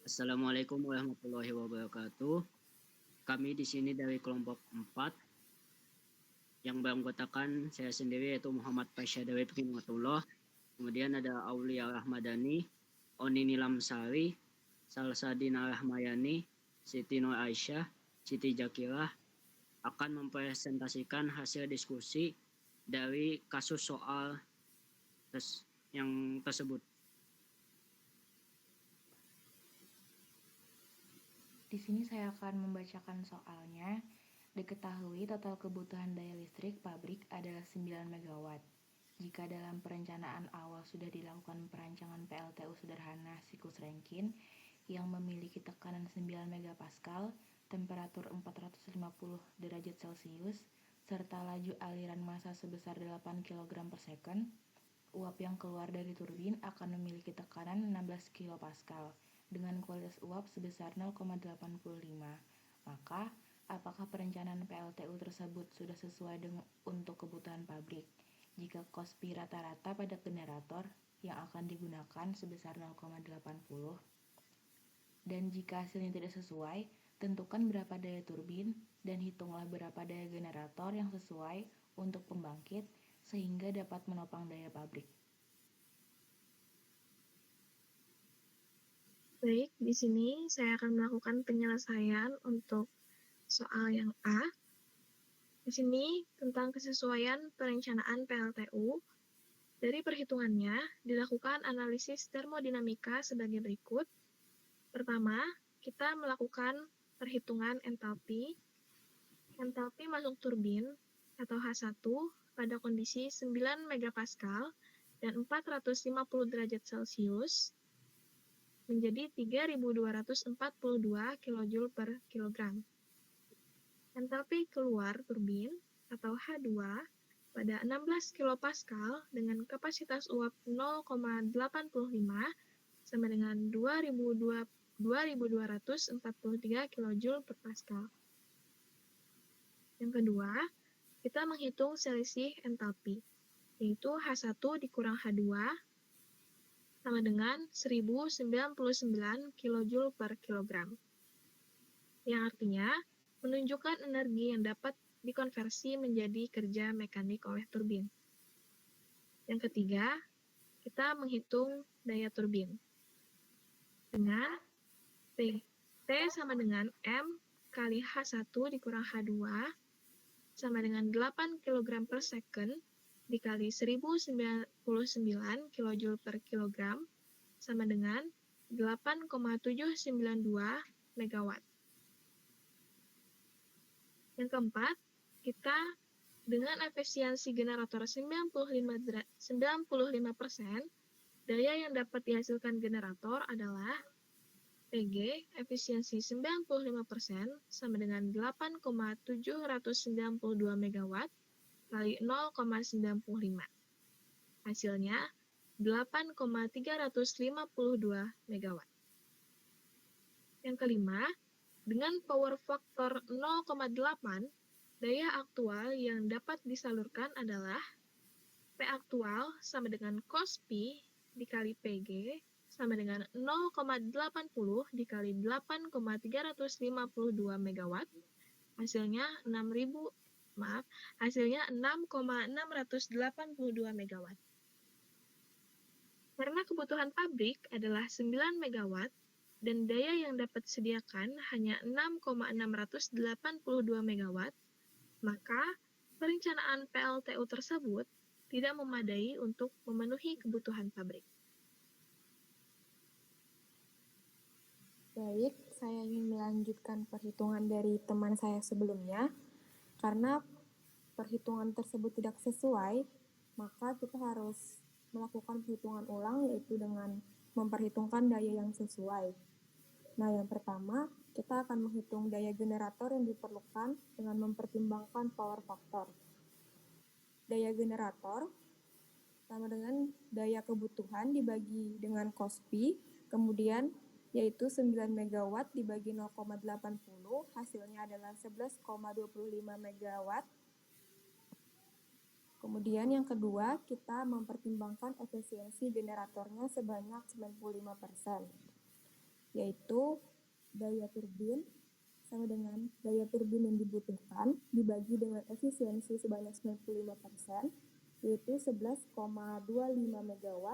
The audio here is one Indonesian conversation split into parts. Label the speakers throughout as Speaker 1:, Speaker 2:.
Speaker 1: Assalamualaikum warahmatullahi wabarakatuh. Kami di sini dari kelompok 4 yang beranggotakan saya sendiri yaitu Muhammad Pasha Dawid Himatullah. Kemudian ada Aulia Rahmadani, Oni Nilamsari, Salsadina Rahmayani, Siti Nur Aisyah, Siti Jakirah akan mempresentasikan hasil diskusi dari kasus soal yang tersebut.
Speaker 2: Di sini saya akan membacakan soalnya. Diketahui total kebutuhan daya listrik pabrik adalah 9 MW. Jika dalam perencanaan awal sudah dilakukan perancangan PLTU sederhana siklus Rankine yang memiliki tekanan 9 MPa, temperatur 450 derajat Celcius, serta laju aliran massa sebesar 8 kg per second, uap yang keluar dari turbin akan memiliki tekanan 16 kPa dengan kualitas uap sebesar 0,85. Maka, apakah perencanaan PLTU tersebut sudah sesuai untuk kebutuhan pabrik? Jika cost Pi rata-rata pada generator yang akan digunakan sebesar 0,80, dan jika hasilnya tidak sesuai, tentukan berapa daya turbin dan hitunglah berapa daya generator yang sesuai untuk pembangkit sehingga dapat menopang daya pabrik.
Speaker 3: Baik, di sini saya akan melakukan penyelesaian untuk soal yang A. Di sini tentang kesesuaian perencanaan PLTU. Dari perhitungannya, dilakukan analisis termodinamika sebagai berikut. Pertama, kita melakukan perhitungan entalpi. Entalpi masuk turbin atau H1 pada kondisi 9 MPa dan 450 derajat Celcius menjadi 3.242 kJ per kilogram. Entalpi keluar turbin atau H2 pada 16 kPa dengan kapasitas uap 0,85 sama dengan 2.243 kJ per Pascal. Yang kedua, kita menghitung selisih entalpi, yaitu H1 dikurang H2 sama dengan 1099 kJ per kilogram. Yang artinya, menunjukkan energi yang dapat dikonversi menjadi kerja mekanik oleh turbin. Yang ketiga, kita menghitung daya turbin. Dengan T sama dengan M kali H1 dikurang H2 sama dengan 8 kg per second dikali 1099 kJ per kilogram sama dengan 8,792 MW. Yang keempat, kita dengan efisiensi generator 95%, daya yang dapat dihasilkan generator adalah PG efisiensi 95% sama dengan 8,792 MW kali 0,95. Hasilnya 8,352 MW. Yang kelima, dengan power factor 0,8, daya aktual yang dapat disalurkan adalah P aktual sama dengan cos Pi dikali PG sama dengan 0,80 dikali 8,352 MW. Hasilnya 6,682 MW. Karena kebutuhan pabrik adalah 9 MW dan daya yang dapat disediakan hanya 6,682 MW, maka perencanaan PLTU tersebut tidak memadai untuk memenuhi kebutuhan pabrik.
Speaker 4: Baik, saya ingin melanjutkan perhitungan dari teman saya sebelumnya. Karena perhitungan tersebut tidak sesuai, maka kita harus melakukan perhitungan ulang, yaitu dengan memperhitungkan daya yang sesuai. Nah, yang pertama, kita akan menghitung daya generator yang diperlukan dengan mempertimbangkan power factor. Daya generator sama dengan daya kebutuhan dibagi dengan cos Pi, kemudian yaitu 9 MW dibagi 0,80, hasilnya adalah 11,25 MW. Kemudian yang kedua, kita mempertimbangkan efisiensi generatornya sebanyak 95%. yaitu daya turbin sama dengan daya turbin yang dibutuhkan dibagi dengan efisiensi sebanyak 95%, yaitu 11,25 MW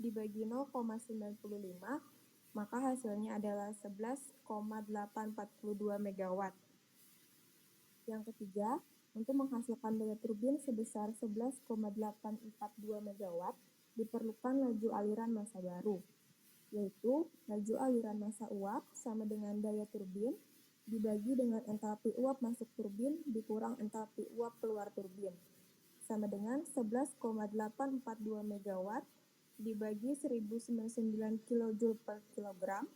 Speaker 4: dibagi 0,95, maka hasilnya adalah 11,842 MW. Yang ketiga, untuk menghasilkan daya turbin sebesar 11,842 MW, diperlukan laju aliran massa baru, yaitu laju aliran massa uap sama dengan daya turbin dibagi dengan entalpi uap masuk turbin dikurang entalpi uap keluar turbin, sama dengan 11,842 MW dibagi 1099 kJ per kilogram,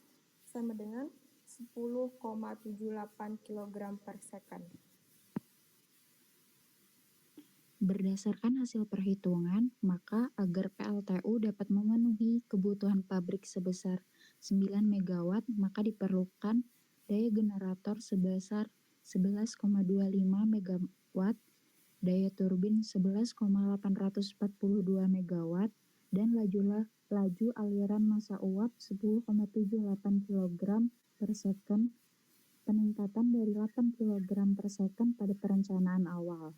Speaker 4: sama dengan 10,78 kg per second.
Speaker 5: Berdasarkan hasil perhitungan, maka agar PLTU dapat memenuhi kebutuhan pabrik sebesar 9 MW, maka diperlukan daya generator sebesar 11,25 MW, daya turbin 11,842 MW, dan laju aliran massa uap 10,78 kg per second, peningkatan dari 8 kg per second pada perencanaan awal.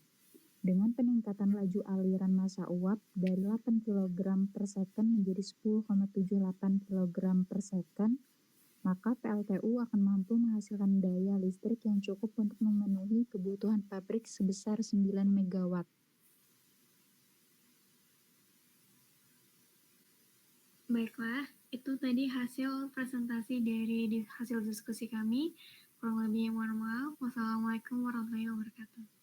Speaker 5: Dengan peningkatan laju aliran massa uap dari 8 kg per second menjadi 10,78 kg per second, maka PLTU akan mampu menghasilkan daya listrik yang cukup untuk memenuhi kebutuhan pabrik sebesar 9 MW.
Speaker 6: Baiklah, itu tadi hasil presentasi dari hasil diskusi kami. Kurang lebihnya mohon maaf. Wassalamualaikum warahmatullahi wabarakatuh.